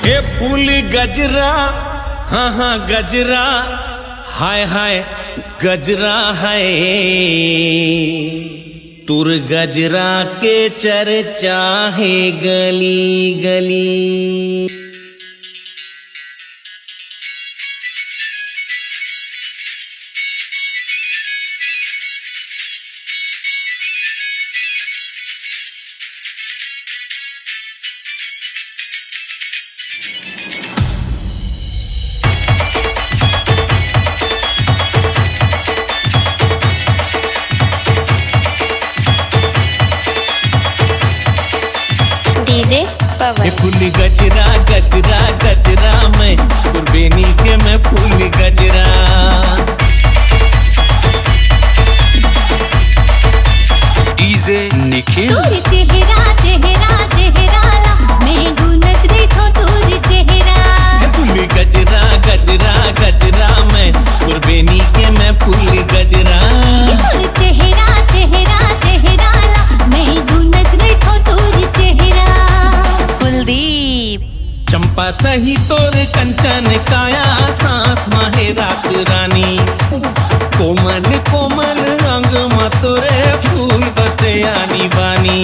हे फूल गजरा, हाँ हाँ गजरा, हाय हाय गजरा है। तुर गजरा के चर्चा है गली गली। डीजे पवन। फूल गजरा गजरा गजरा, मैं कुर्बेनी के मैं फूल गजरा। डीजे निखिल। तोर चेहरा चेहरा चेहराला, मैं गुनत देखो तोर चेहरा। फूल गजरा गजरा गजरा, मैं कुर्बेनी के मैं फूल गजरा। तोर चेहरा चेहरा चेहराला, मैं गुनत देखो तोर चेहरा। कुलदीप। चंपा सही तोर कंचन काया, सांस माहे रात रानी। कोमल कोमल अंग मा तोरे फूल बसे आनी बानी।